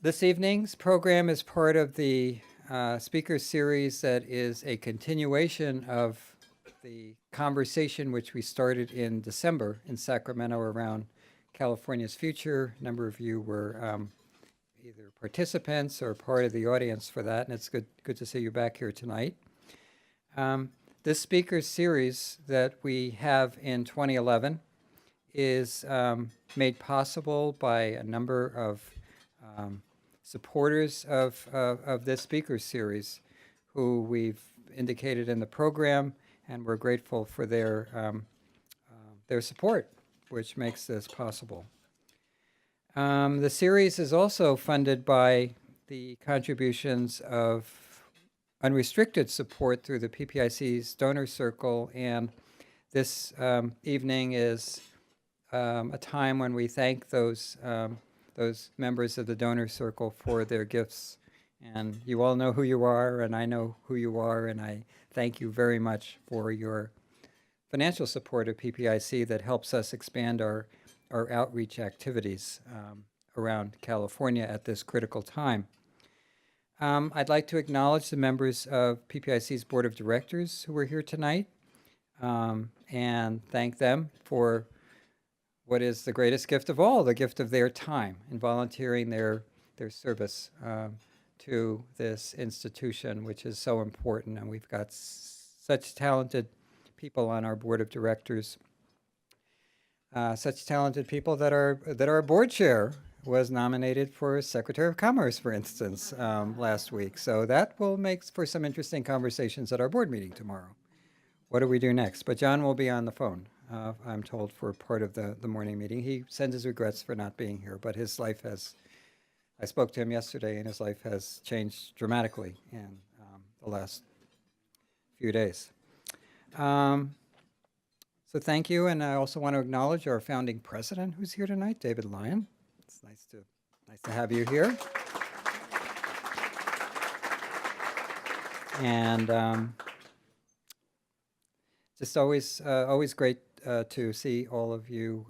This evening's program is part of the speaker series that is a continuation of the conversation which we started in December in Sacramento around California's future. A number of you were either participants or part of the audience for that, and it's good to see you back here tonight. This speaker series that we have in 2011 is made possible by a number of supporters of this speaker series who we've indicated in the program, and we're grateful for their support, which makes this possible. The series is also funded by the contributions of unrestricted support through the PPIC's donor circle, and this evening is a time when we thank those members of the donor circle for their gifts. And you all know who you are, and I know who you are, and I thank you very much for your financial support of PPIC that helps us expand our outreach activities around California at this critical time. I'd like to acknowledge the members of PPIC's Board of Directors who are here tonight and thank them for what is the greatest gift of all, the gift of their time in volunteering their service to this institution, which is so important. And we've got such talented people on our Board of Directors, such talented people that our board chair was nominated for Secretary of Commerce, for instance, last week. So that will make for some interesting conversations at our board meeting tomorrow. What do we do next? But John will be on the phone, I'm told, for part of the morning meeting. He sends his regrets for not being here, but his life has, I spoke to him yesterday, and his life has changed dramatically in the last few days. So thank you, and I also want to acknowledge our founding president who's here tonight, David Lyon. It's nice to have you here. And just always great to see all of you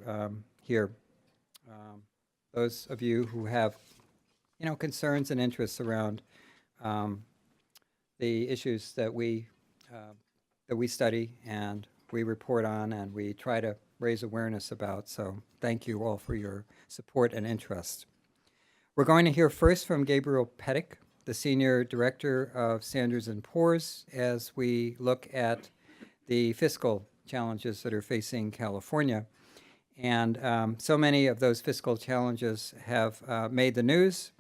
here. Those of you who have, concerns and interests around the issues that we study and we report on and we try to raise awareness about. So thank you all for your support and interest. We're going to hear first from Gabriel Petek, the Senior Director of Standards & Poor's, as we look at the fiscal challenges that are facing California. And so many of those fiscal challenges have made the news.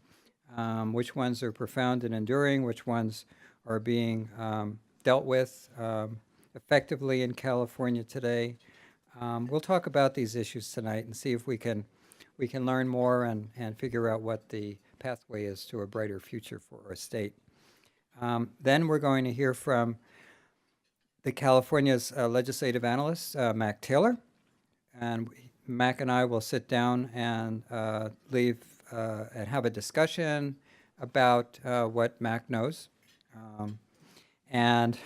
Which ones are profound and enduring, which ones are being dealt with effectively in California today. We'll talk about these issues tonight and see if we can learn more and figure out what the pathway is to a brighter future for our state. Then we're going to hear from the California's legislative analyst, Mac Taylor. And Mac and I will sit down and and have a discussion about what Mac knows. And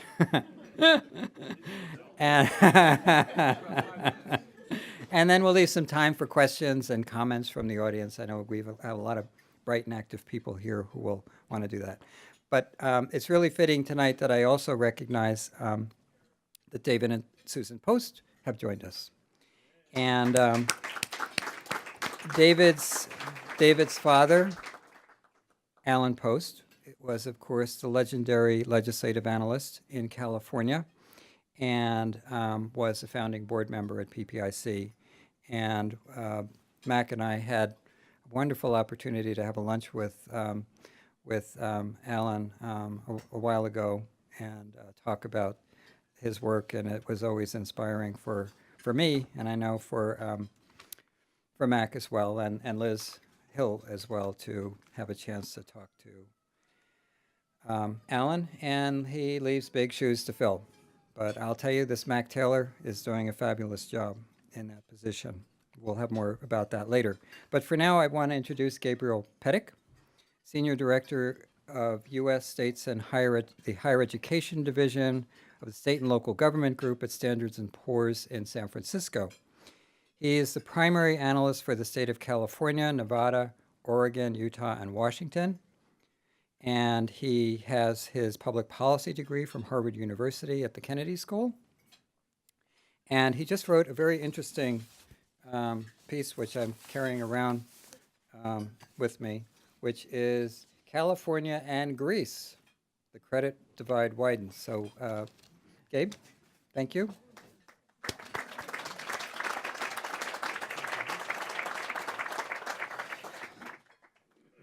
and then we'll leave some time for questions and comments from the audience. I know we have a lot of bright and active people here who will want to do that. But it's really fitting tonight that I also recognize that David and Susan Post have joined us. And David's father, Alan Post, was, of course, the legendary legislative analyst in California and was a founding board member at PPIC. And Mac and I had a wonderful opportunity to have a lunch with Alan a while ago and talk about his work, and it was always inspiring for me, and I know for Mac as well, and Liz Hill as well, to have a chance to talk to Alan, and he leaves big shoes to fill. But I'll tell you, this Mac Taylor is doing a fabulous job in that position. We'll have more about that later. But for now, I want to introduce Gabriel Petek, Senior Director of U.S. States and the Higher Education Division of the State and Local Government Group at Standards & Poor's in San Francisco. He is the primary analyst for the state of California, Nevada, Oregon, Utah, and Washington. And he has his public policy degree from Harvard University at the Kennedy School. And he just wrote a very interesting piece, which I'm carrying around with me, which is California and Greece. The credit divide widens. So, Gabe, thank you.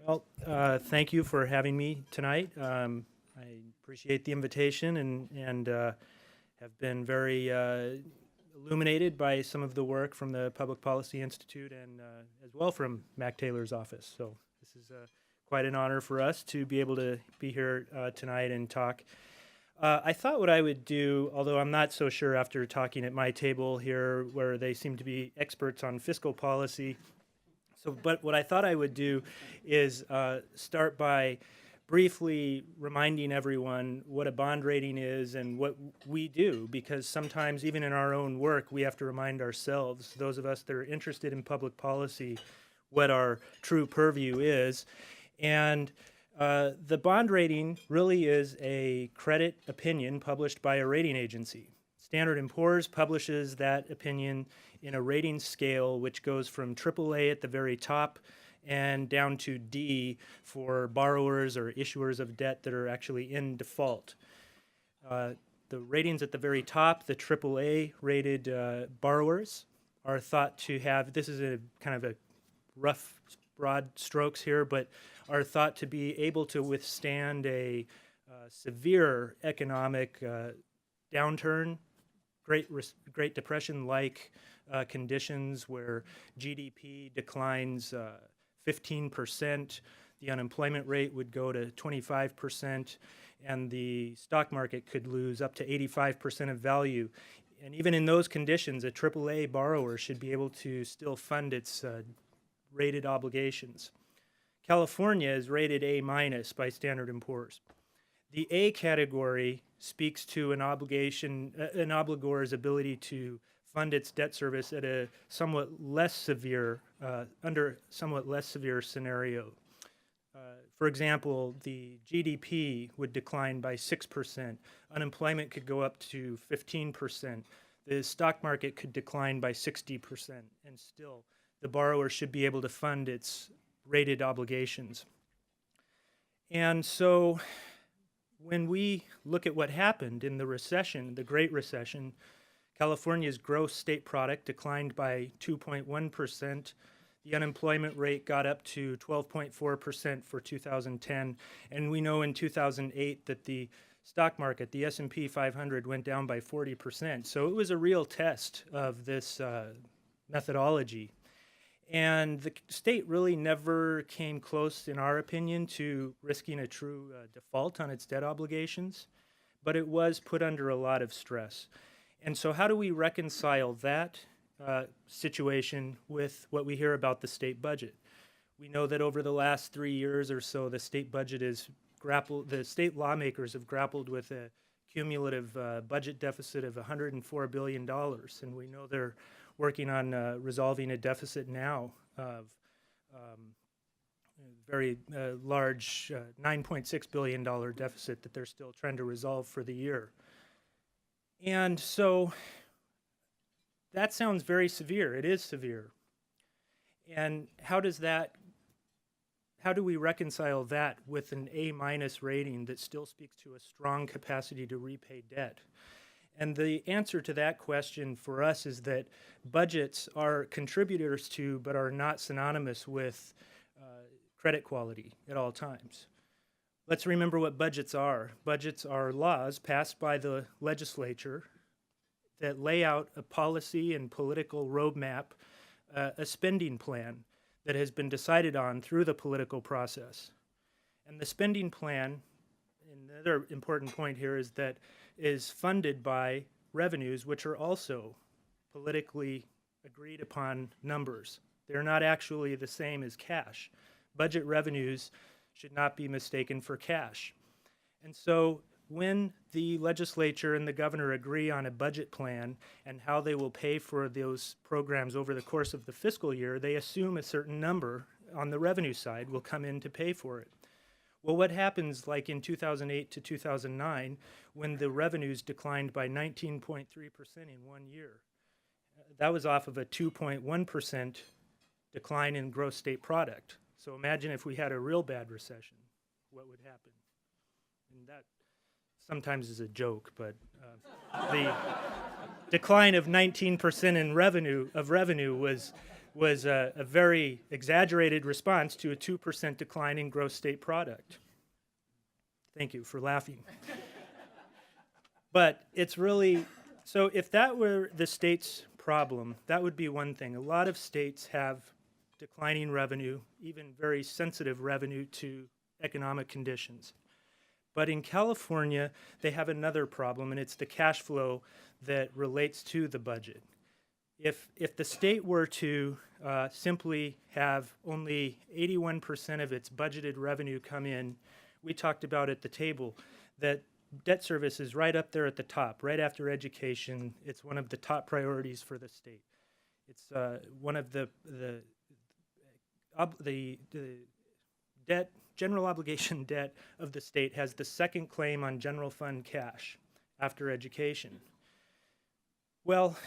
Well, thank you for having me tonight. I appreciate the invitation and have been very illuminated by some of the work from the Public Policy Institute and as well from Mac Taylor's office. So this is quite an honor for us to be able to be here tonight and talk. I thought what I would do, although I'm not so sure after talking at my table here where they seem to be experts on fiscal policy, but what I thought I would do is start by briefly reminding everyone what a bond rating is and what we do, because sometimes even in our own work we have to remind ourselves, those of us that are interested in public policy, what our true purview is. And the bond rating really is a credit opinion published by a rating agency. Standard & Poor's publishes that opinion in a rating scale which goes from AAA at the very top and down to D for borrowers or issuers of debt that are actually in default. The ratings at the very top, the AAA rated borrowers, are thought to have, this is a kind of a rough, broad strokes here, but are thought to be able to withstand a severe economic downturn, Great Depression-like conditions where GDP declines 15%, the unemployment rate would go to 25%, and the stock market could lose up to 85% of value. And even in those conditions, a AAA borrower should be able to still fund its rated obligations. California is rated A- by Standard & Poor's. The A category speaks to an obligor's ability to fund its debt service at a somewhat less severe, under somewhat less severe scenario. For example, the GDP would decline by 6%. Unemployment could go up to 15%. The stock market could decline by 60%, and still the borrower should be able to fund its rated obligations. And so when we look at what happened in the recession, the Great Recession, California's gross state product declined by 2.1%. The unemployment rate got up to 12.4% for 2010. And we know in 2008 that the stock market, the S&P 500, went down by 40%. So it was a real test of this methodology. And the state really never came close, in our opinion, to risking a true default on its debt obligations, but it was put under a lot of stress. And so how do we reconcile that situation with what we hear about the state budget? We know that over the last 3 years or so, the state budget is the state lawmakers have grappled with a cumulative budget deficit of $104 billion, and we know they're working on resolving a deficit now of very large $9.6 billion deficit that they're still trying to resolve for the year. And so that sounds very severe. It is severe. And how do we reconcile that with an A- rating that still speaks to a strong capacity to repay debt? And the answer to that question for us is that budgets are contributors to, but are not synonymous with credit quality at all times. Let's remember what budgets are. Budgets are laws passed by the legislature that lay out a policy and political roadmap, a spending plan that has been decided on through the political process. And the spending plan, and another important point here is that is funded by revenues which are also politically agreed upon numbers. They're not actually the same as cash. Budget revenues should not be mistaken for cash. And so when the legislature and the governor agree on a budget plan and how they will pay for those programs over the course of the fiscal year, they assume a certain number on the revenue side will come in to pay for it. Well, what happens like in 2008 to 2009 when the revenues declined by 19.3% in 1 year? That was off of a 2.1% decline in gross state product. So imagine if we had a real bad recession, what would happen? And that sometimes is a joke, but the decline of 19% in revenue was a very exaggerated response to a 2% decline in gross state product. Thank you for laughing. But it's really, so if that were the state's problem, that would be one thing. A lot of states have declining revenue, even very sensitive revenue to economic conditions. But in California, they have another problem, and it's the cash flow that relates to the budget. If the state were to simply have only 81% of its budgeted revenue come in, we talked about at the table that debt service is right up there at the top, right after education. It's one of the top priorities for the state. It's one of the debt, general obligation debt of the state has the second claim on general fund cash after education. Well,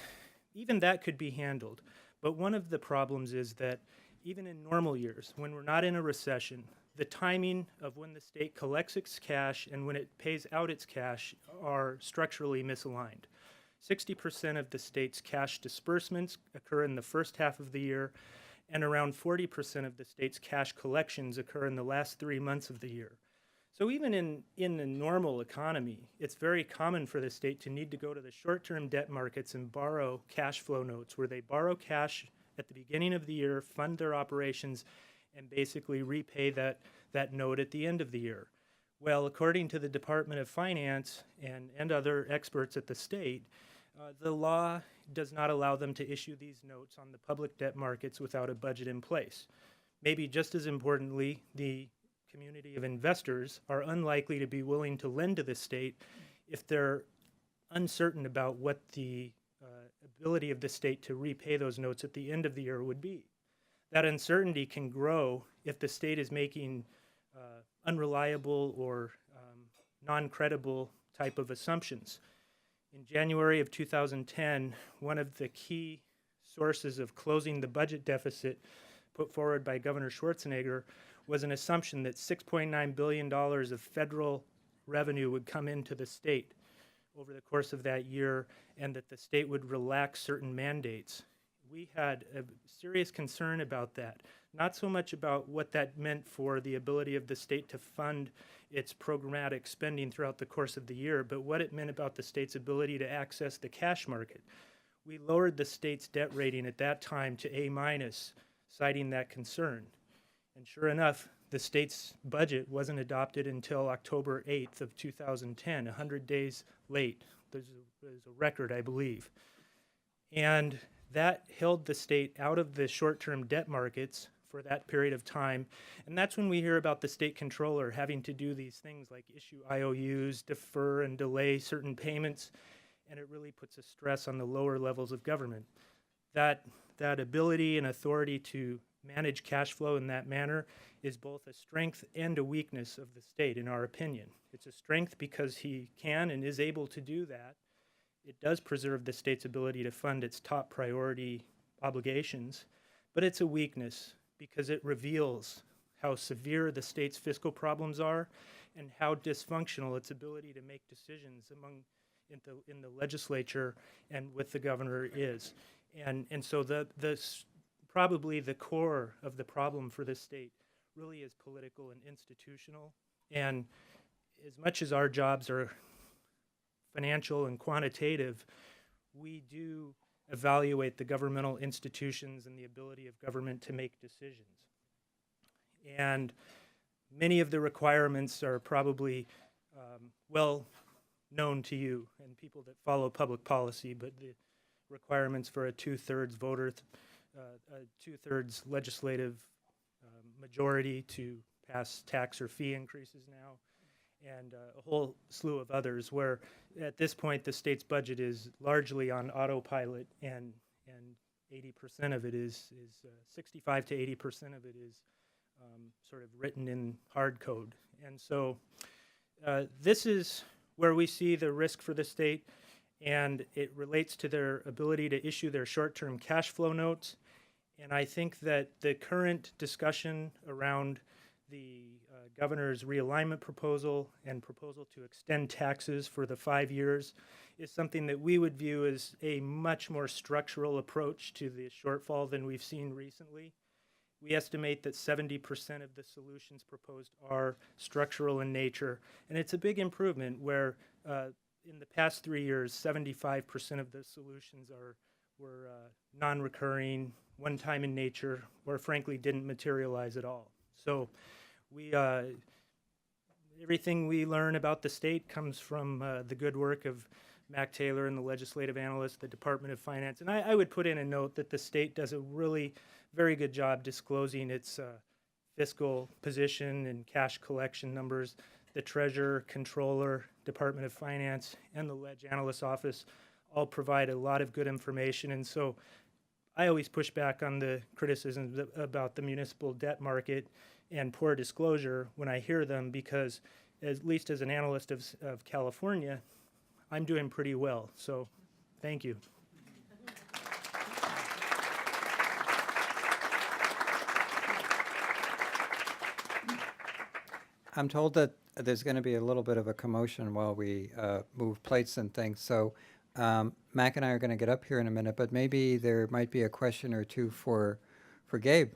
even that could be handled, but one of the problems is that even in normal years, when we're not in a recession, the timing of when the state collects its cash and when it pays out its cash are structurally misaligned. 60% of the state's cash disbursements occur in the first half of the year, and around 40% of the state's cash collections occur in the last 3 months of the year. So even in a normal economy, it's very common for the state to need to go to the short-term debt markets and borrow cash flow notes, where they borrow cash at the beginning of the year, fund their operations, and basically repay that note at the end of the year. Well, according to the Department of Finance and other experts at the state, the law does not allow them to issue these notes on the public debt markets without a budget in place. Maybe just as importantly, the community of investors are unlikely to be willing to lend to the state if they're uncertain about what the ability of the state to repay those notes at the end of the year would be. That uncertainty can grow if the state is making unreliable or non-credible type of assumptions. In January of 2010, one of the key sources of closing the budget deficit put forward by Governor Schwarzenegger was an assumption that $6.9 billion of federal revenue would come into the state over the course of that year, and that the state would relax certain mandates. We had a serious concern about that, not so much about what that meant for the ability of the state to fund its programmatic spending throughout the course of the year, but what it meant about the state's ability to access the cash market. We lowered the state's debt rating at that time to A-, citing that concern. And sure enough, the state's budget wasn't adopted until October 8th of 2010, 100 days late. There's a record, I believe. And that held the state out of the short-term debt markets for that period of time. And that's when we hear about the state controller having to do these things like issue IOUs, defer and delay certain payments, and it really puts a stress on the lower levels of government. That ability and authority to manage cash flow in that manner is both a strength and a weakness of the state, in our opinion. It's a strength because he can and is able to do that. It does preserve the state's ability to fund its top priority obligations, but it's a weakness because it reveals how severe the state's fiscal problems are and how dysfunctional its ability to make decisions in the legislature and with the governor is. And so probably the core of the problem for this state really is political and institutional. And as much as our jobs are financial and quantitative, we do evaluate the governmental institutions and the ability of government to make decisions. And many of the requirements are probably well known to you and people that follow public policy, but the requirements for a two-thirds voter, a two-thirds legislative majority to pass tax or fee increases now, and a whole slew of others where at this point the state's budget is largely on autopilot and 80% of it is 65 to 80% of it is sort of written in hard code. And so this is where we see the risk for the state, and it relates to their ability to issue their short-term cash flow notes. And I think that the current discussion around the governor's realignment proposal and proposal to extend taxes for the 5 years is something that we would view as a much more structural approach to the shortfall than we've seen recently. We estimate that 70% of the solutions proposed are structural in nature, and it's a big improvement where in the past 3 years, 75% of the solutions were non-recurring, one-time in nature, or frankly didn't materialize at all. So we everything we learn about the state comes from the good work of Mac Taylor and the legislative analyst, the Department of Finance. And I would put in a note that the state does a really very good job disclosing its fiscal position and cash collection numbers. The treasurer, controller, Department of Finance, and the Ledge Analyst Office all provide a lot of good information. And so I always push back on the criticisms about the municipal debt market and poor disclosure when I hear them, because at least as an analyst of California, I'm doing pretty well. So thank you. I'm told that there's going to be a little bit of a commotion while we move plates and things. So Mac and I are going to get up here in a minute, but maybe there might be a question or two for Gabe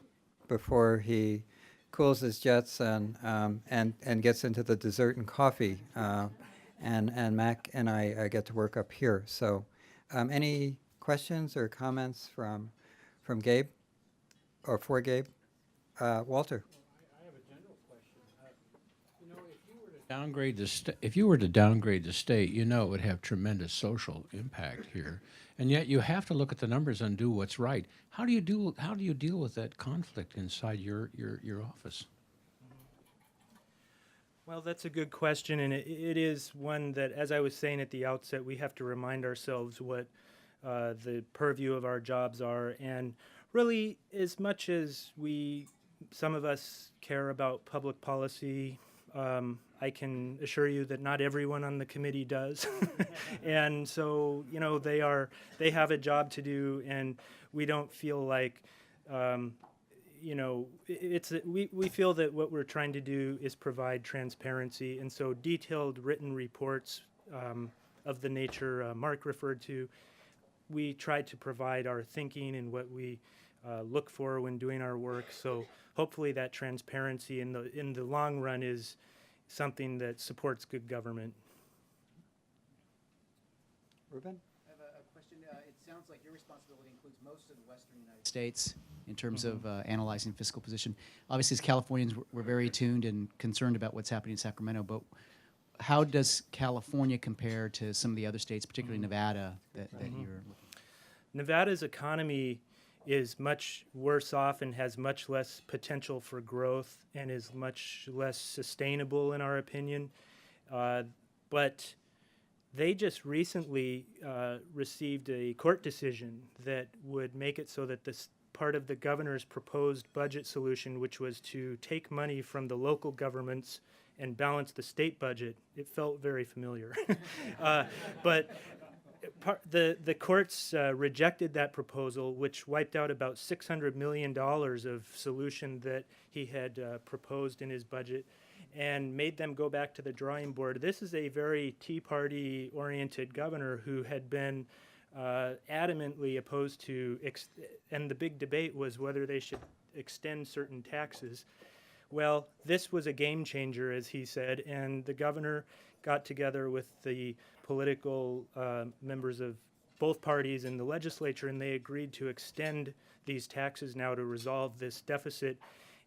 before he cools his jets and gets into the dessert and coffee. And Mac and I get to work up here. So any questions or comments from Gabe or for Gabe? Walter. If you were to downgrade the state, you know it would have tremendous social impact here, and yet you have to look at the numbers and do what's right. How do you deal with that conflict inside your office? Well, that's a good question, and it is one that, as I was saying at the outset, we have to remind ourselves what the purview of our jobs are. And really, as much as some of us care about public policy, I can assure you that not everyone on the committee does. And so, you know, they have a job to do, and we don't feel like, you know, we feel that what we're trying to do is provide transparency. And so detailed written reports of the nature Mark referred to, we try to provide our thinking and what we look for when doing our work. So hopefully that transparency in the long run is something that supports good government. Ruben? I have a question. It sounds like your responsibility includes most of the western United States in terms of analyzing fiscal position. Obviously, as Californians, we're very attuned and concerned about what's happening in Sacramento, but how does California compare to some of the other states, particularly Nevada, that you're looking at? Nevada's economy is much worse off and has much less potential for growth and is much less sustainable in our opinion. But they just recently received a court decision that would make it so that this part of the governor's proposed budget solution, which was to take money from the local governments and balance the state budget, it felt very familiar. But the courts rejected that proposal, which wiped out about $600 million of solution that he had proposed in his budget, and made them go back to the drawing board. This is a very Tea Party-oriented governor who had been adamantly opposed to, and the big debate was whether they should extend certain taxes. Well, this was a game changer, as he said, and the governor got together with the political members of both parties in the legislature, and they agreed to extend these taxes now to resolve this deficit.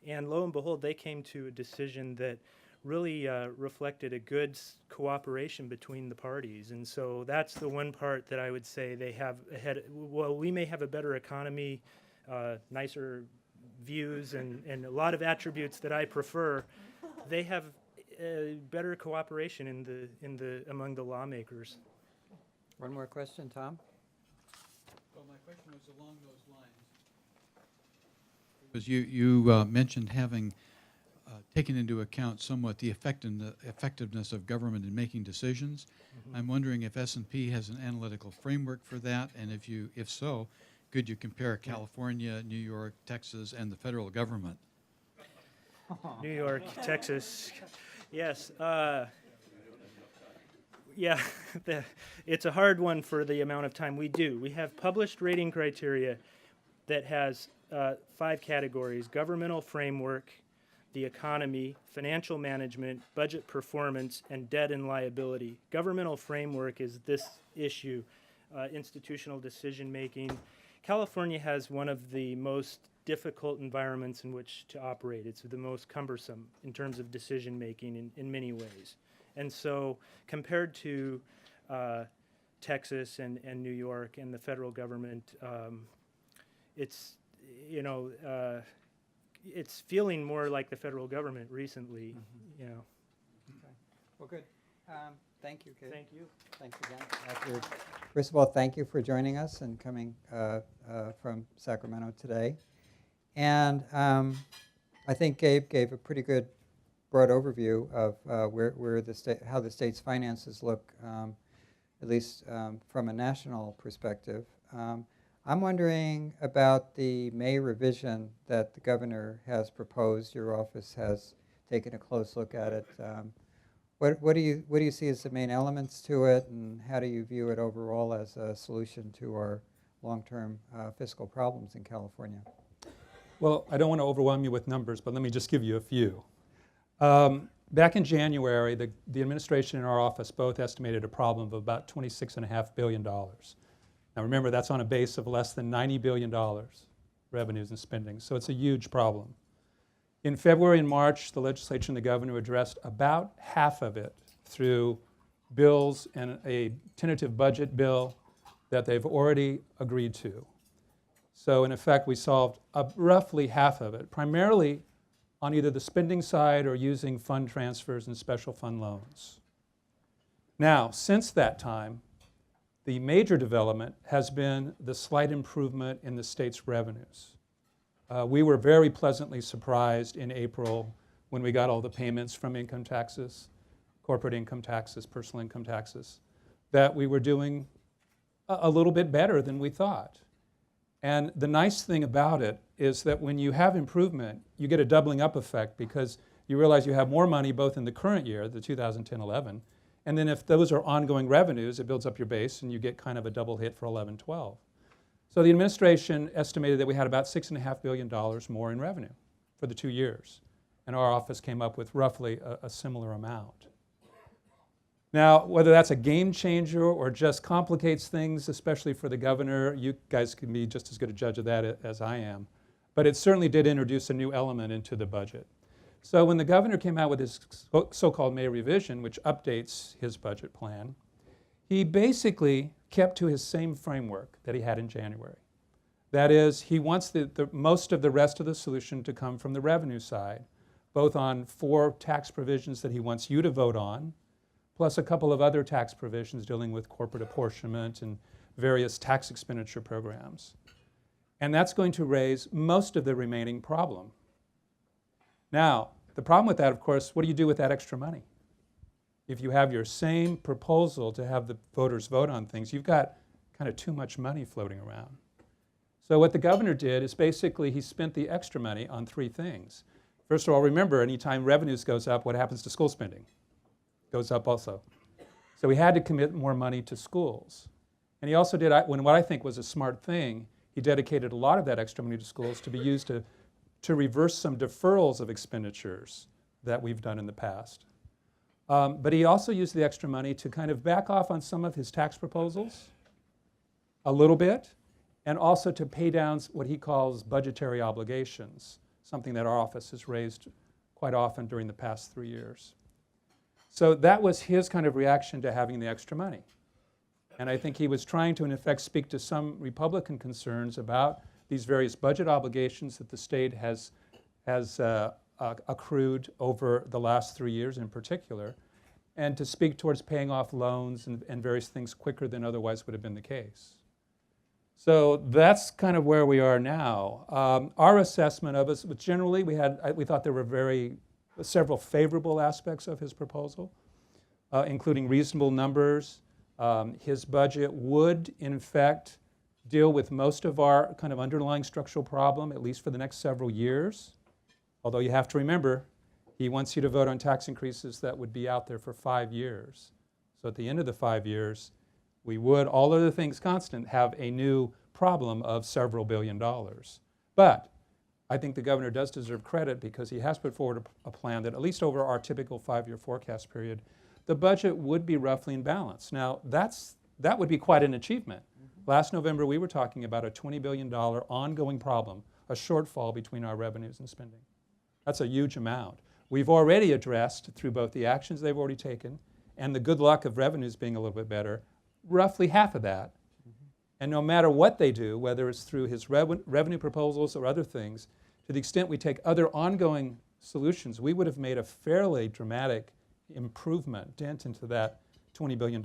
And lo and behold, they came to a decision that really reflected a good cooperation between the parties. And so that's the one part that I would say they have ahead. Well, we may have a better economy, nicer views, and a lot of attributes that I prefer. They have better cooperation among the lawmakers. One more question, Tom? Well, my question was along those lines. is you mentioned having taken into account somewhat the effectiveness of government in making decisions. I'm wondering if S&P has an analytical framework for that, and if so, could you compare California, New York, Texas, and the federal government? New York, Texas, yes. Yeah, it's a hard one for the amount of time we do. We have published rating criteria that has 5 categories: governmental framework, the economy, financial management, budget performance, and debt and liability. Governmental framework is this issue, institutional decision making. California has one of the most difficult environments in which to operate. It's the most cumbersome in terms of decision making in many ways. And so compared to Texas and New York and the federal government, it's, you know, it's feeling more like the federal government recently, you know. Okay. Well, good. Thank you, Gabe. Thank you. Thanks again. First of all, thank you for joining us and coming from Sacramento today. And I think Gabe gave a pretty good broad overview of where the state, how the state's finances look, at least from a national perspective. I'm wondering about the May revision that the governor has proposed. Your office has taken a close look at it. What do you see as the main elements to it, and how do you view it overall as a solution to our long-term fiscal problems in California? Well, I don't want to overwhelm you with numbers, but let me just give you a few. Back in January, the administration and our office both estimated a problem of about $26.5 billion. Now remember, that's on a base of less than $90 billion revenues and spending, so it's a huge problem. In February and March, the legislature and the governor addressed about half of it through bills and a tentative budget bill that they've already agreed to. So in effect, we solved roughly half of it, primarily on either the spending side or using fund transfers and special fund loans. Now, since that time, the major development has been the slight improvement in the state's revenues. We were very pleasantly surprised in April when we got all the payments from income taxes, corporate income taxes, personal income taxes, that we were doing a little bit better than we thought. And the nice thing about it is that when you have improvement, you get a doubling up effect because you realize you have more money both in the current year, the 2010-11, and then if those are ongoing revenues, it builds up your base and you get kind of a double hit for 11-12. So the administration estimated that we had about $6.5 billion more in revenue for the 2 years, and our office came up with roughly a similar amount. Now, whether that's a game changer or just complicates things, especially for the governor, you guys can be just as good a judge of that as I am. But it certainly did introduce a new element into the budget. So when the governor came out with his so-called May revision, which updates his budget plan, he basically kept to his same framework that he had in January. That is, he wants most of the rest of the solution to come from the revenue side, both on 4 tax provisions that he wants you to vote on, plus a couple of other tax provisions dealing with corporate apportionment and various tax expenditure programs. And that's going to raise most of the remaining problem. Now, the problem with that, of course, what do you do with that extra money? If you have your same proposal to have the voters vote on things, you've got kind of too much money floating around. So what the governor did is basically he spent the extra money on 3 things. First of all, remember, anytime revenues goes up, what happens to school spending? Goes up also. So he had to commit more money to schools. And he also did what I think was a smart thing. He dedicated a lot of that extra money to schools to be used to reverse some deferrals of expenditures that we've done in the past. But he also used the extra money to kind of back off on some of his tax proposals a little bit, and also to pay down what he calls budgetary obligations, something that our office has raised quite often during the past 3 years. So that was his kind of reaction to having the extra money. And I think he was trying to, in effect, speak to some Republican concerns about these various budget obligations that the state has accrued over the last 3 years in particular, and to speak towards paying off loans and various things quicker than otherwise would have been the case. So that's kind of where we are now. Our assessment of us, but generally we thought there were several favorable aspects of his proposal, including reasonable numbers. His budget would, in effect, deal with most of our kind of underlying structural problem, at least for the next several years. Although you have to remember, he wants you to vote on tax increases that would be out there for 5 years. So at the end of the 5 years, we would, all other things constant, have a new problem of several $billion. But I think the governor does deserve credit because he has put forward a plan that, at least over our typical 5-year forecast period, the budget would be roughly in balance. Now, that would be quite an achievement. Last November, we were talking about a $20 billion ongoing problem, a shortfall between our revenues and spending. That's a huge amount. We've already addressed, through both the actions they've already taken and the good luck of revenues being a little bit better, roughly half of that. And no matter what they do, whether it's through his revenue proposals or other things, to the extent we take other ongoing solutions, we would have made a fairly dramatic dent into that $20 billion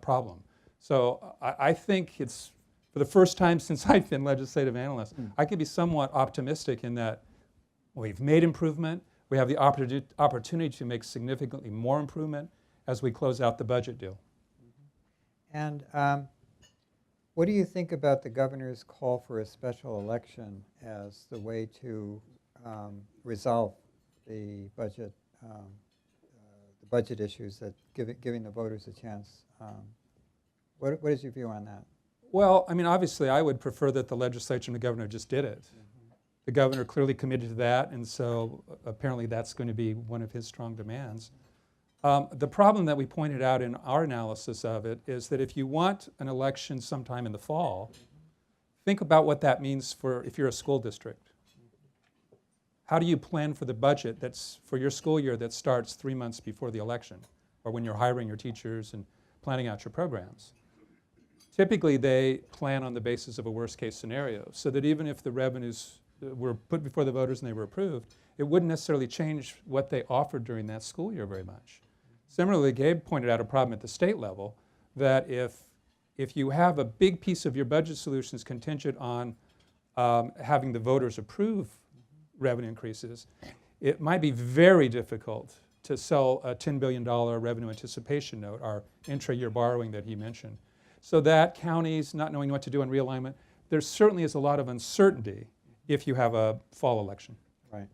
problem. So I think it's, for the first time since I've been legislative analyst, I can be somewhat optimistic in that we've made improvement. We have the opportunity to make significantly more improvement as we close out the budget deal. And what do you think about the governor's call for a special election as the way to resolve the budget issues, that giving the voters a chance? What is your view on that? Well, I mean, obviously, I would prefer that the legislature and the governor just did it. The governor clearly committed to that, and so apparently that's going to be one of his strong demands. The problem that we pointed out in our analysis of it is that if you want an election sometime in the fall, think about what that means if you're a school district. How do you plan for the budget that's for your school year that starts 3 months before the election, or when you're hiring your teachers and planning out your programs? Typically, they plan on the basis of a worst-case scenario, so that even if the revenues were put before the voters and they were approved, it wouldn't necessarily change what they offered during that school year very much. Similarly, Gabe pointed out a problem at the state level, that if you have a big piece of your budget solutions contingent on having the voters approve revenue increases, it might be very difficult to sell a $10 billion revenue anticipation note, our intra-year borrowing that he mentioned. So that counties not knowing what to do on realignment, there certainly is a lot of uncertainty if you have a fall election. Right.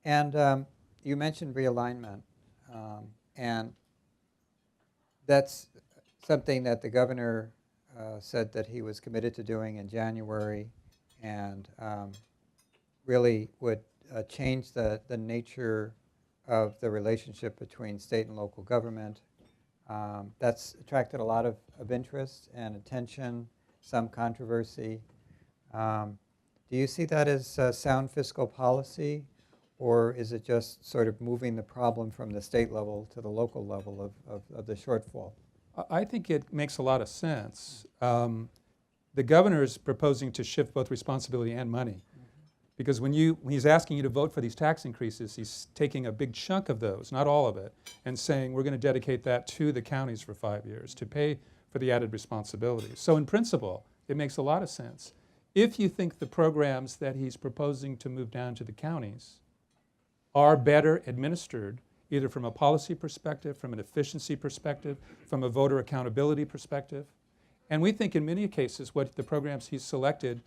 And you mentioned realignment, and that's something that the governor said that he was committed to doing in January, and really would change the nature of the relationship between state and local government. That's attracted a lot of interest and attention, some controversy. Do you see that as sound fiscal policy, or is it just sort of moving the problem from the state level to the local level of the shortfall? I think it makes a lot of sense. The governor is proposing to shift both responsibility and money, because when he's asking you to vote for these tax increases, he's taking a big chunk of those, not all of it, and saying we're going to dedicate that to the counties for 5 years to pay for the added responsibilities. So in principle, it makes a lot of sense. If you think the programs that he's proposing to move down to the counties are better administered, either from a policy perspective, from an efficiency perspective, from a voter accountability perspective, and we think in many cases what the programs he's selected,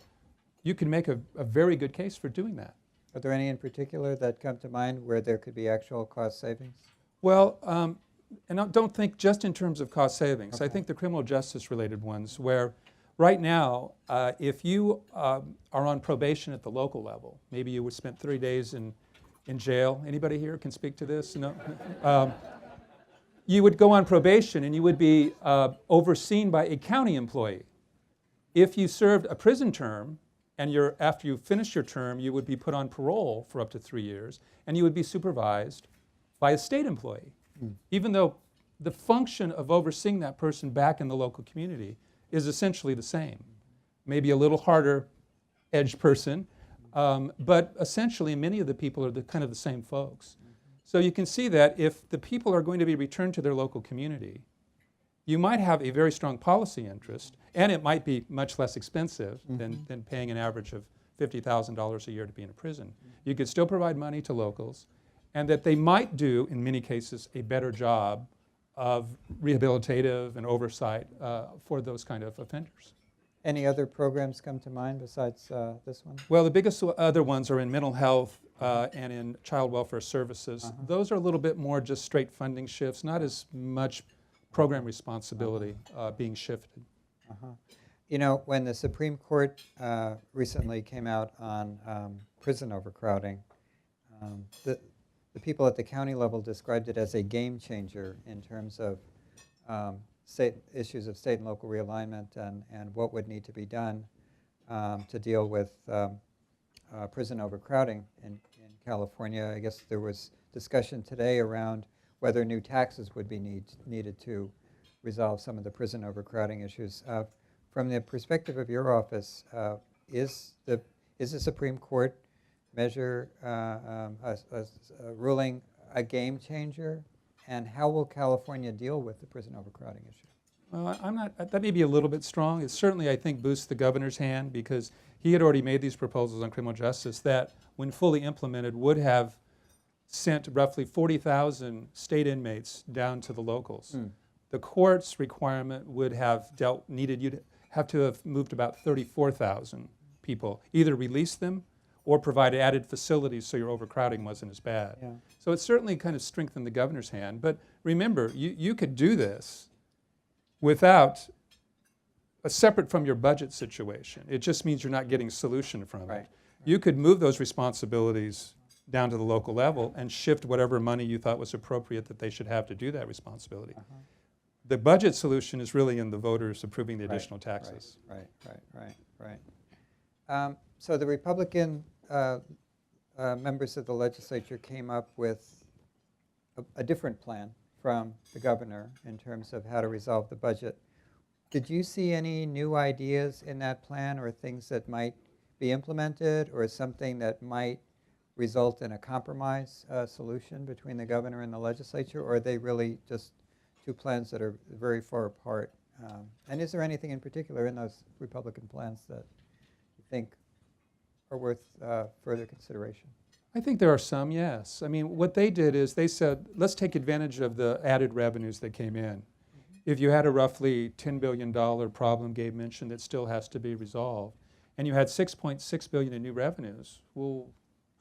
you can make a very good case for doing that. Are there any in particular that come to mind where there could be actual cost savings? Well, and don't think just in terms of cost savings. Okay. I think the criminal justice related ones where right now, if you are on probation at the local level, maybe you spent 3 days in jail. Anybody here can speak to this? No? You would go on probation and you would be overseen by a county employee. If you served a prison term, and after you finish your term, you would be put on parole for up to 3 years, and you would be supervised by a state employee, even though the function of overseeing that person back in the local community is essentially the same. Maybe a little harder edged person, but essentially many of the people are kind of the same folks. So you can see that if the people are going to be returned to their local community, you might have a very strong policy interest, and it might be much less expensive than paying an average of $50,000 a year to be in a prison. You could still provide money to locals, and that they might do, in many cases, a better job of rehabilitative and oversight for those kind of offenders. Any other programs come to mind besides this one? Well, the biggest other ones are in mental health and in child welfare services. Those are a little bit more just straight funding shifts, not as much program responsibility being shifted. You know, when the Supreme Court recently came out on prison overcrowding, the people at the county level described it as a game changer in terms of issues of state and local realignment and what would need to be done to deal with prison overcrowding in California. I guess there was discussion today around whether new taxes would be needed to resolve some of the prison overcrowding issues. From the perspective of your office, is the Supreme Court measure ruling a game changer? And how will California deal with the prison overcrowding issue? Well, I'm not, that may be a little bit strong. It certainly, I think, boosts the governor's hand because he had already made these proposals on criminal justice that, when fully implemented, would have sent roughly 40,000 state inmates down to the locals. The court's requirement would have you'd have to have moved about 34,000 people, either release them or provide added facilities so your overcrowding wasn't as bad. Yeah. So it certainly kind of strengthened the governor's hand. But remember, you could do this without, separate from your budget situation. It just means you're not getting solution from Right. it. You could move those responsibilities down to the local level and shift whatever money you thought was appropriate that they should have to do that responsibility. The budget solution is really in the voters approving the additional taxes. Right. So the Republican members of the legislature came up with a different plan from the governor in terms of how to resolve the budget. Did you see any new ideas in that plan or things that might be implemented or something that might result in a compromise solution between the governor and the legislature, or are they really just two plans that are very far apart? And is there anything in particular in those Republican plans that you think are worth further consideration? I think there are some, yes. I mean, what they did is they said, let's take advantage of the added revenues that came in. If you had a roughly $10 billion problem Gabe mentioned that still has to be resolved, and you had $6.6 billion in new revenues, well,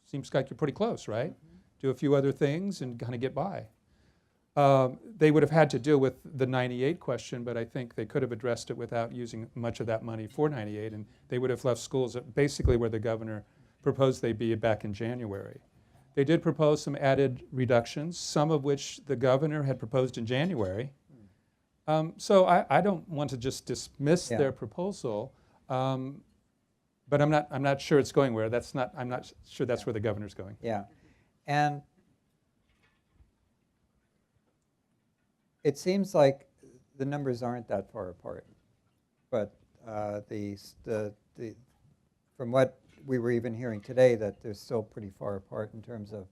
seems like you're pretty close, right? Do a few other things and kind of get by. They would have had to deal with the 98 question, but I think they could have addressed it without using much of that money for 98, and they would have left schools at basically where the governor proposed they be back in January. They did propose some added reductions, some of which the governor had proposed in January. So I don't want to just dismiss their proposal, but I'm not sure it's going where. I'm not sure that's where the governor's going. Yeah, and it seems like the numbers aren't that far apart, but from what we were even hearing today, that they're still pretty far apart in terms of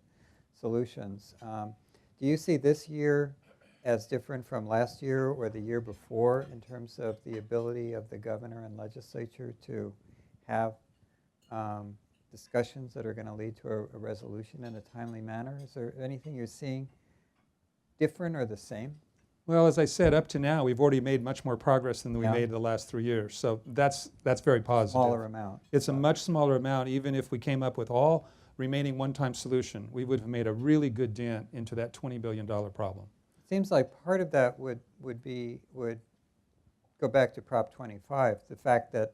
solutions. Do you see this year as different from last year or the year before in terms of the ability of the governor and legislature to have discussions that are going to lead to a resolution in a timely manner? Is there anything you're seeing different or the same? Well, as I said, up to now, we've already made much more progress than we made in the last 3 years. So that's very positive. Smaller amount. It's a much smaller amount. Even if we came up with all remaining one-time solution, we would have made a really good dent into that $20 billion problem. Seems like part of that would go back to Prop 25, the fact that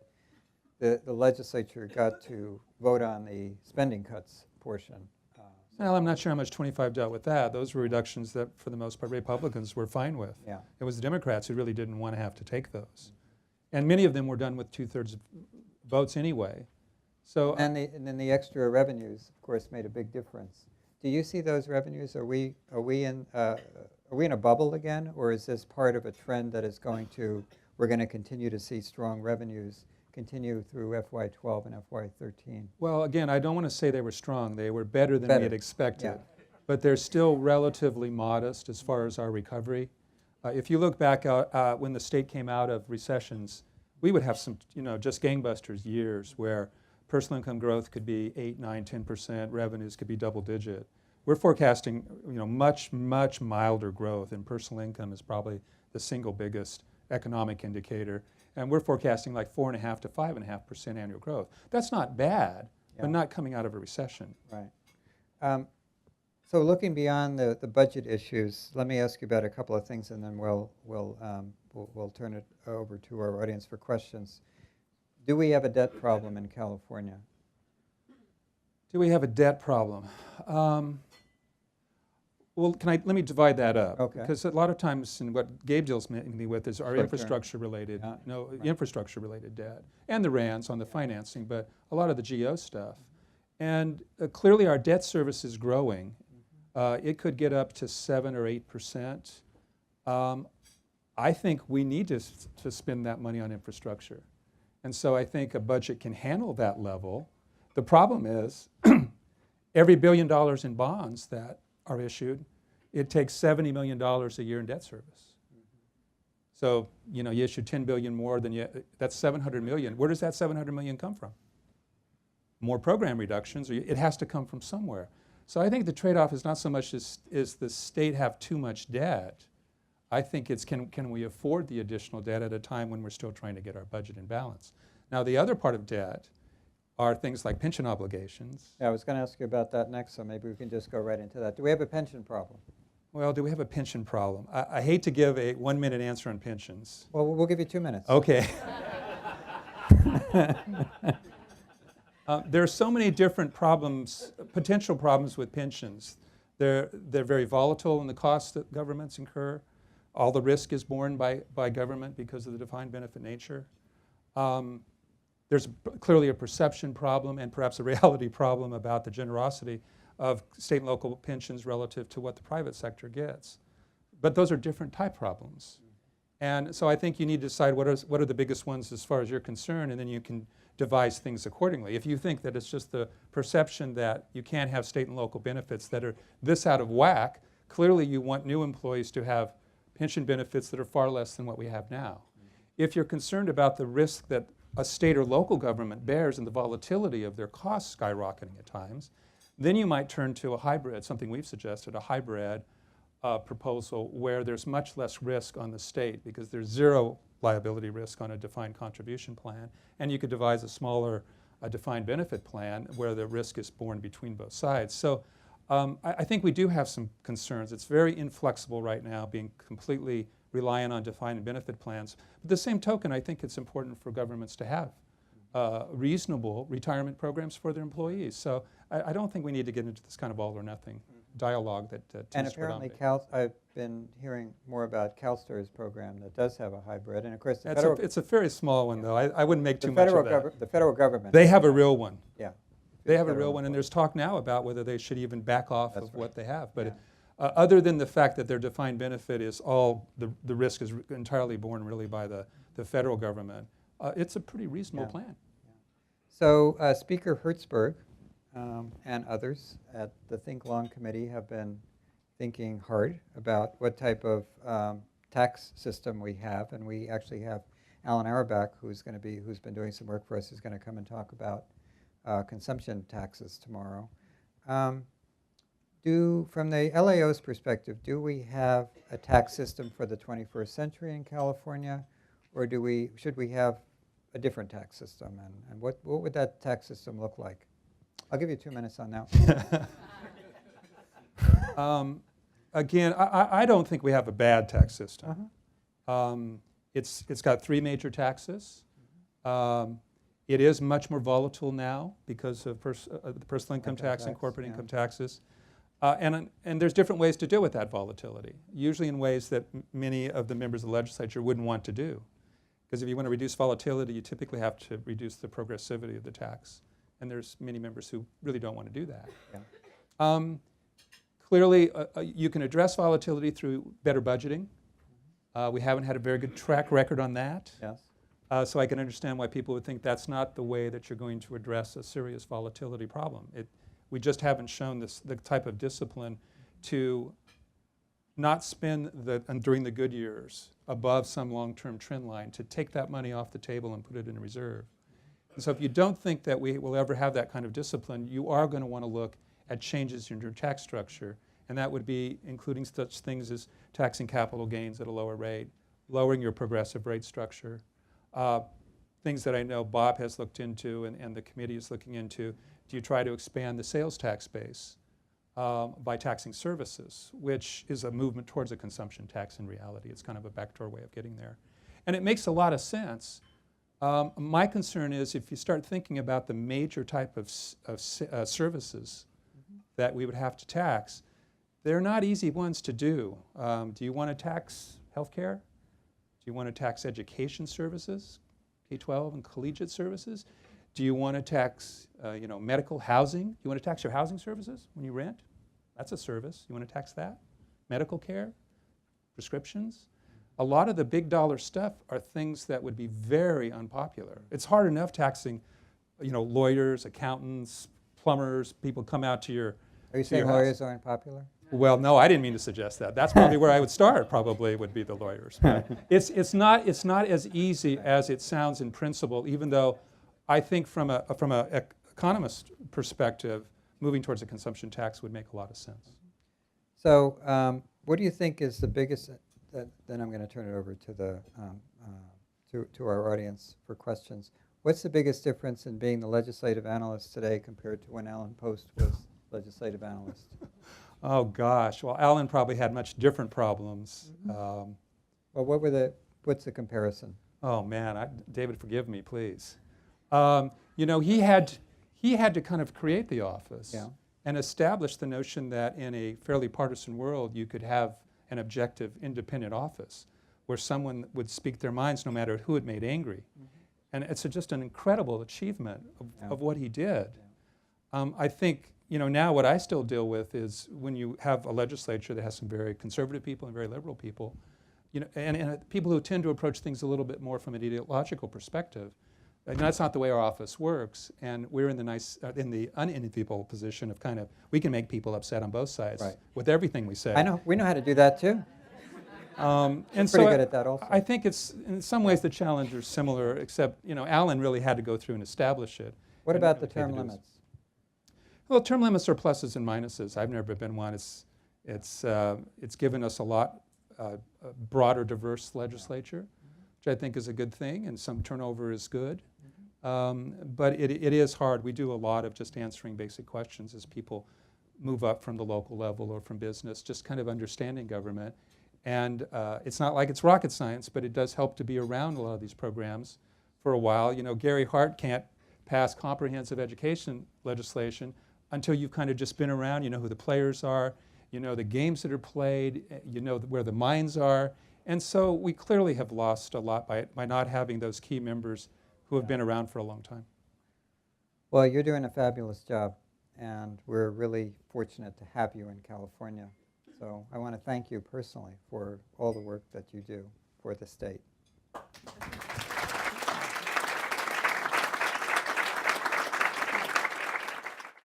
the legislature got to vote on the spending cuts portion. Well, I'm not sure how much 25 dealt with that. Those were reductions that, for the most part, Republicans were fine with. Yeah. It was the Democrats who really didn't want to have to take those. And many of them were done with 2/3 votes anyway. So, And then the extra revenues, of course, made a big difference. Do you see those revenues? Are we in a bubble again, or is this part of a trend that is we're going to continue to see strong revenues continue through FY12 and FY13? well, again, I don't want to say they were strong. They were better than we had expected. Yeah. But they're still relatively modest as far as our recovery. If you look back when the state came out of recessions, we would have some, just gangbusters years where personal income growth could be 8, 9, 10%, revenues could be double digit. We're forecasting, much, much milder growth, and personal income is probably the single biggest economic indicator. And we're forecasting like 4.5 to 5.5% annual growth. That's not bad, Yeah. but not coming out of a recession. Right. So looking beyond the budget issues, let me ask you about a couple of things, and then we'll turn it over to our audience for questions. Do we have a debt problem in California? Do we have a debt problem? Well, let me divide that up. Okay. Because a lot of times, and what Gabe deals mainly with is our Short-term. infrastructure-related, Right. infrastructure-related debt, and the RANs on the financing, but a lot of the GO stuff. And clearly, our debt service is growing. It could get up to 7 or 8%. I think we need to spend that money on infrastructure. And so I think a budget can handle that level. The problem is every $1 billion in bonds that are issued, it takes $70 million a year in debt service. So, you issue 10 billion more than that's 700 million. Where does that 700 million come from? More program reductions, or it has to come from somewhere. So I think the trade-off is not so much is the state have too much debt. I think it's can we afford the additional debt at a time when we're still trying to get our budget in balance. Now the other part of debt are things like pension obligations. Yeah, I was going to ask you about that next, so maybe we can just go right into that. Do we have a pension problem? Well, do we have a pension problem? I hate to give a 1-minute answer on pensions. Well, we'll give you 2 minutes. Okay. There are so many different problems, potential problems with pensions. They're very volatile in the costs that governments incur. All the risk is borne by government because of the defined benefit nature. There's clearly a perception problem and perhaps a reality problem about the generosity of state and local pensions relative to what the private sector gets. But those are different type problems. And so I think you need to decide what are the biggest ones as far as you're concerned, and then you can devise things accordingly. If you think that it's just the perception that you can't have state and local benefits that are this out of whack, clearly you want new employees to have pension benefits that are far less than what we have now. If you're concerned about the risk that a state or local government bears and the volatility of their costs skyrocketing at times, then you might turn to a hybrid, something we've suggested, a hybrid proposal where there's much less risk on the state because there's zero liability risk on a defined contribution plan, and you could devise a smaller defined benefit plan where the risk is borne between both sides. So I think we do have some concerns. It's very inflexible right now, being completely reliant on defined benefit plans. But the same token, I think it's important for governments to have reasonable retirement programs for their employees. So I don't think we need to get into this kind of all or nothing dialogue that And tends to apparently, predominate. I've been hearing more about CalSTR's program that does have a hybrid, and of course, It's a very small one, though. I wouldn't make too much of that. the federal government. They have a real one. Yeah. They have a Federal real one, and there's talk now about whether they should even back off That's of right. what they have. But Yeah. other than the fact that their defined benefit is all, the risk is entirely borne really by the federal government, it's a pretty reasonable Yeah. plan. So Speaker Hertzberg and others at the Think Long Committee have been thinking hard about what type of tax system we have, and we actually have Alan Auerbach, who's been doing some work for us, is going to come and talk about consumption taxes tomorrow. From the LAO's perspective, do we have a tax system for the 21st century in California, or should we have a different tax system, and what would that tax system look like? I'll give you 2 minutes on that. Again, I don't think we have a bad tax system. It's got 3 major taxes. It is much more volatile now because of the personal income tax and corporate income taxes. And there's different ways to deal with that volatility, usually in ways that many of the members of the legislature wouldn't want to do. Because if you want to reduce volatility, you typically have to reduce the progressivity of the tax. And there's many members who really don't want to do that. Yeah. Clearly, you can address volatility through better budgeting. We haven't had a very good track record on that. Yes. So I can understand why people would think that's not the way that you're going to address a serious volatility problem. We just haven't shown the type of discipline to not spend during the good years above some long-term trend line, to take that money off the table and put it in a reserve. And so if you don't think that we will ever have that kind of discipline, you are going to want to look at changes in your tax structure, and that would be including such things as taxing capital gains at a lower rate, lowering your progressive rate structure, things that I know Bob has looked into and the committee is looking into. Do you try to expand the sales tax base by taxing services, which is a movement towards a consumption tax in reality. It's kind of a backdoor way of getting there. And it makes a lot of sense. My concern is if you start thinking about the major type of services that we would have to tax, they're not easy ones to do. Do you want to tax healthcare? Do you want to tax education services, K-12 and collegiate services? Do you want to tax medical housing? Do you want to tax your housing services when you rent? That's a service. You want to tax that? Medical care? Prescriptions? A lot of the big dollar stuff are things that would be very unpopular. It's hard enough taxing lawyers, accountants, plumbers, people come out to your Are you saying house. lawyers aren't popular? Well, no, I didn't mean to suggest that. That's probably where I would start, probably would be the lawyers. But it's not as easy as it sounds in principle, even though I think from a economist perspective, moving towards a consumption tax would make a lot of sense. So what do you think is the biggest, then I'm going to turn it over to the to our audience for questions. What's the biggest difference in being the legislative analyst today compared to when Alan Post was legislative analyst? Oh gosh, well Alan probably had much different problems. Well, what's the comparison? Oh man, David, forgive me, please. He had to kind of create the office and establish the notion that in a fairly partisan world you could have an objective, independent office where someone would speak their minds no matter who it made angry. And it's just an incredible achievement of what he did. I think, now what I still deal with is when you have a legislature that has some very conservative people and very liberal people, and people who tend to approach things a little bit more from an ideological perspective. And that's not the way our office works, and we're in the unenviable position of we can make people upset on both sides with everything we say. I know, we know how to do that too. And pretty so good at that also. I think it's, in some ways the challenge are similar, except, Alan really had to go through and establish it. What And about the David term is- limits? Well, term limits are pluses and minuses. I've never been one. It's given us a lot broader, diverse legislature, which I think is a good thing, and some turnover is good. But it is hard. We do a lot of just answering basic questions as people move up from the local level or from business, just kind of understanding government. And it's not like it's rocket science, but it does help to be around a lot of these programs for a while. Gary Hart can't pass comprehensive education legislation until you've kind of just been around, who the players are, the games that are played, where the minds are. And so we clearly have lost a lot by not having those key members who have been around for a long time. Well, you're doing a fabulous job, and we're really fortunate to have you in California. So I want to thank you personally for all the work that you do for the state.